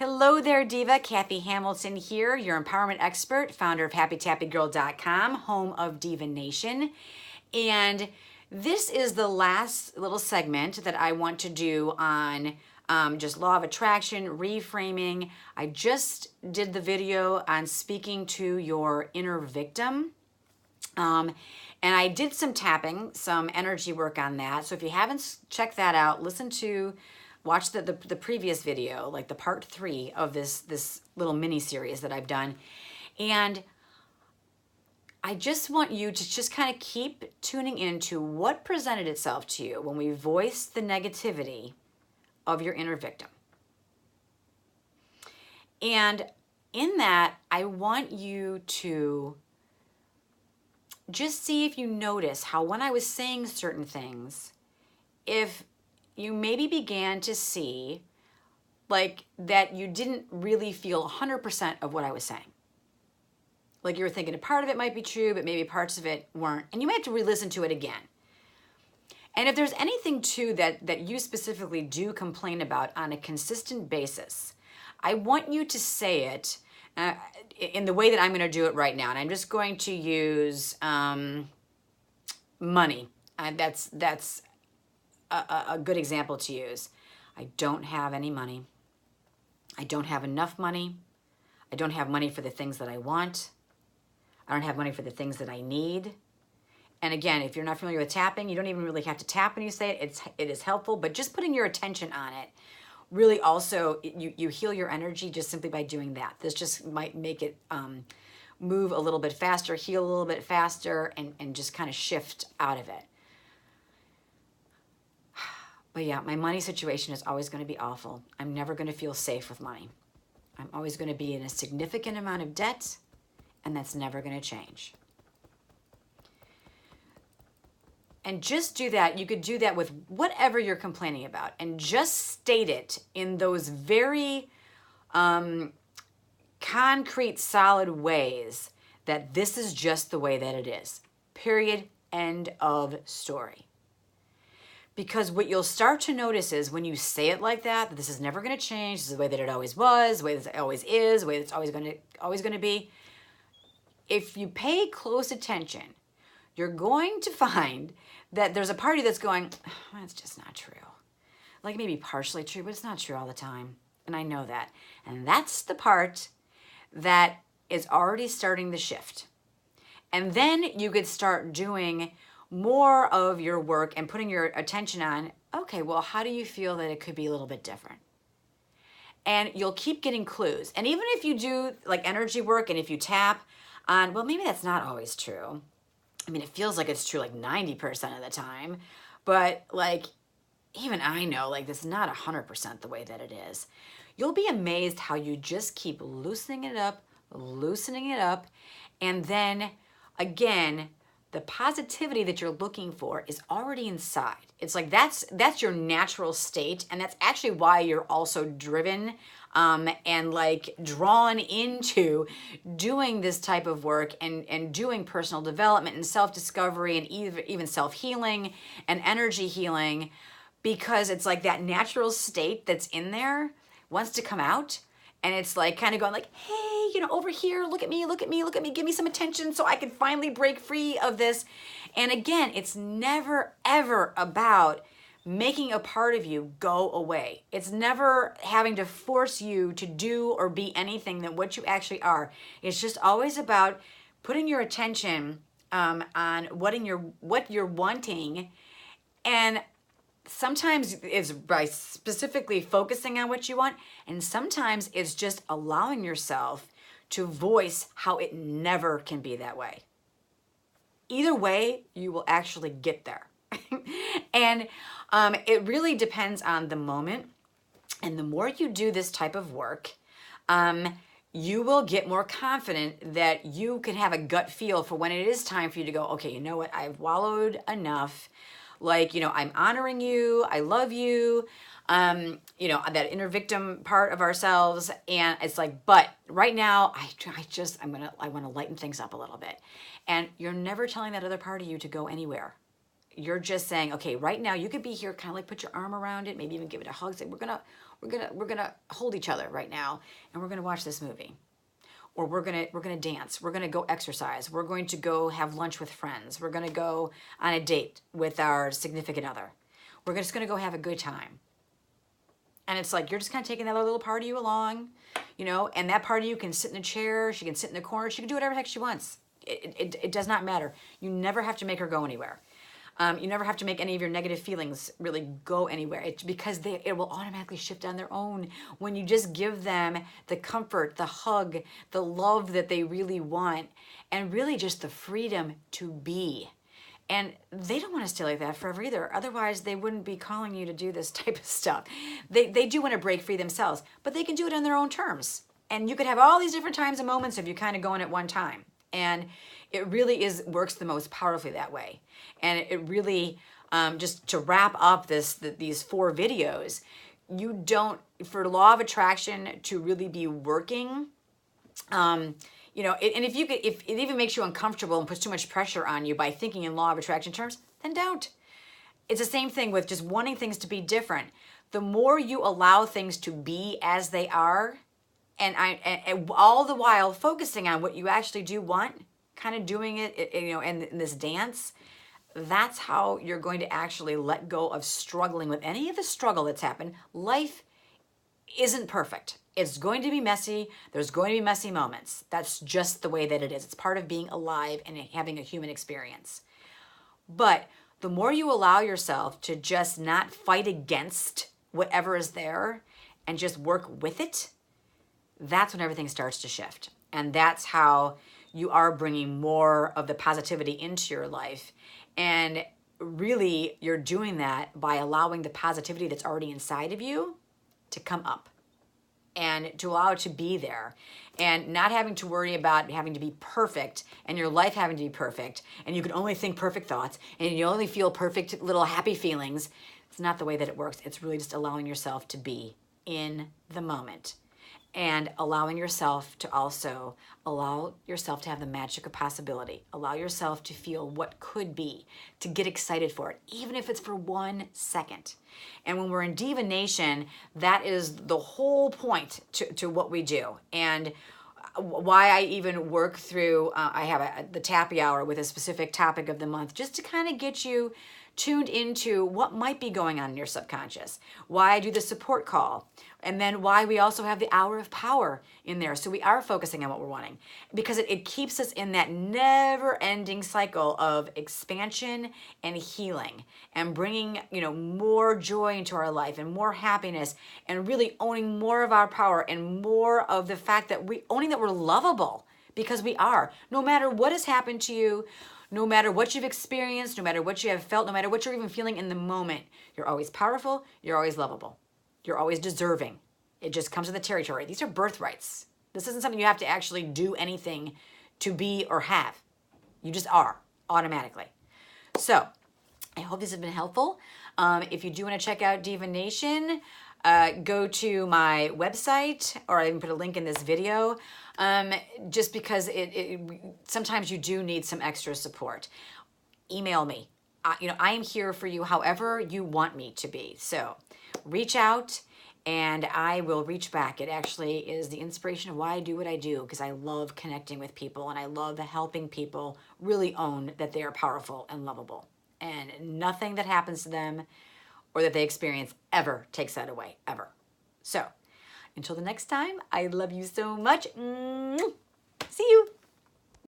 Hello there, Diva. Kathy Hamilton here, your empowerment expert, founder of HappyTappyGirl.com, home of Diva Nation. And this is the last little segment that I want to do on just law of attraction, reframing. I just did the video on speaking to your inner victim. And I did some tapping, some energy work on that. So if you haven't checked that out, watch the previous video, like the part 3 of this little mini series that I've done. And I just want you to just kind of keep tuning into what presented itself to you when we voiced the negativity of your inner victim. And in that, I want you to just see if you notice how when I was saying certain things, if you maybe began to see like that you didn't really feel 100% of what I was saying. Like you were thinking a part of it might be true, but maybe parts of it weren't. And you might have to re-listen to it again. And if there's anything too that you specifically do complain about on a consistent basis, I want you to say it in the way that I'm going to do it right now. And I'm just going to use money. That's a good example to use. I don't have any money. I don't have enough money. I don't have money for the things that I want. I don't have money for the things that I need. And again, if you're not familiar with tapping, you don't even really have to tap when you say it. It is helpful, but just putting your attention on it really also, you heal your energy just simply by doing that. This just might make it move a little bit faster, heal a little bit faster, and just kind of shift out of it. But yeah, my money situation is always going to be awful. I'm never going to feel safe with money. I'm always going to be in a significant amount of debt, and that's never going to change. And just do that. You could do that with whatever you're complaining about, and just state it in those very concrete, solid ways that this is just the way that it is. Period. End of story. Because what you'll start to notice is when you say it like that this is never going to change, this is the way that it always was, the way that it always is, the way that it's always going to be. If you pay close attention, you're going to find that there's a party that's going, oh, that's just not true. Like maybe partially true, but it's not true all the time. And I know that. And that's the part that is already starting the shift. And then you could start doing more of your work and putting your attention on, okay, well, how do you feel that it could be a little bit different? And you'll keep getting clues. And even if you do like energy work and if you tap on, well, maybe that's not always true. I mean, it feels like it's true like 90% of the time, but like even I know like this is not 100% the way that it is. You'll be amazed how you just keep loosening it up, and then again, the positivity that you're looking for is already inside. It's like that's your natural state, and that's actually why you're also driven and like drawn into doing this type of work and doing personal development and self-discovery and even self-healing and energy healing, because it's like that natural state that's in there wants to come out. And it's like kind of going like, hey, over here, look at me, give me some attention so I can finally break free of this. And again, it's never, ever about making a part of you go away. It's never having to force you to do or be anything than what you actually are. It's just always about putting your attention on what you're wanting. And sometimes it's by specifically focusing on what you want, and sometimes it's just allowing yourself to voice how it never can be that way. Either way, you will actually get there. And it really depends on the moment. And the more you do this type of work, you will get more confident that you can have a gut feel for when it is time for you to go, okay, you know what? I've wallowed enough. Like, I'm honoring you. I love you. That inner victim part of ourselves. And it's like, but right now I want to lighten things up a little bit. And you're never telling that other part of you to go anywhere. You're just saying, okay, right now you could be here, kind of like put your arm around it, maybe even give it a hug. Say, we're we're gonna hold each other right now, and we're gonna watch this movie. Or we're gonna dance. We're gonna go exercise. We're going to go have lunch with friends. We're gonna go on a date with our significant other. We're just gonna go have a good time. And it's like, you're just kind of taking that little part of you along, you know, and that part of you can sit in a chair, she can sit in the corner, she can do whatever the heck she wants. It does not matter. You never have to make her go anywhere. You never have to make any of your negative feelings really go anywhere. It's because it will automatically shift on their own when you just give them the comfort, the hug, the love that they really want, and really just the freedom to be. And they don't want to stay like that forever either. Otherwise, they wouldn't be calling you to do this type of stuff. They do want to break free themselves, but they can do it on their own terms. And you could have all these different times and moments of you kind of going at one time. And it really works the most powerfully that way. And it really, just to wrap up these 4 videos, you don't, for law of attraction to really be working, you know, and if it even makes you uncomfortable and puts too much pressure on you by thinking in law of attraction terms, then don't. It's the same thing with just wanting things to be different. The more you allow things to be as they are, and all the while focusing on what you actually do want, kind of doing it, you know, in this dance, that's how you're going to actually let go of struggling with any of the struggle that's happened. Life isn't perfect. It's going to be messy. There's going to be messy moments. That's just the way that it is. It's part of being alive and having a human experience. But the more you allow yourself to just not fight against whatever is there and just work with it, that's when everything starts to shift. And that's how you are bringing more of the positivity into your life. And really, you're doing that by allowing the positivity that's already inside of you to come up and to allow it to be there, and not having to worry about having to be perfect and your life having to be perfect, and you can only think perfect thoughts and you only feel perfect little happy feelings. It's not the way that it works. It's really just allowing yourself to be in the moment, and allowing yourself to also allow yourself to have the magic of possibility. Allow yourself to feel what could be, to get excited for it, even if it's for 1 second. And when we're in Diva Nation, that is the whole point to what we do. And why I even work through, I have the Tappy Hour with a specific topic of the month, just to kind of get you tuned into what might be going on in your subconscious, why I do the support call, and then why we also have the hour of power in there. So we are focusing on what we're wanting, because it keeps us in that never-ending cycle of expansion and healing, and bringing, you know, more joy into our life and more happiness, and really owning more of our power and more of the fact that owning that we're lovable, because we are. No matter what has happened to you, no matter what you've experienced, no matter what you have felt, no matter what you're even feeling in the moment, you're always powerful, you're always lovable, you're always deserving. It just comes with the territory. These are birthrights. This isn't something you have to actually do anything to be or have. You just are, automatically. So, I hope this has been helpful. If you do want to check out Diva Nation, go to my website, or I even put a link in this video, just because sometimes you do need some extra support. Email me. I am here for you however you want me to be. So reach out and I will reach back. It actually is the inspiration of why I do what I do, because I love connecting with people and I love helping people really own that they are powerful and lovable. And nothing that happens to them or that they experience ever takes that away, ever. So, until the next time, I love you so much.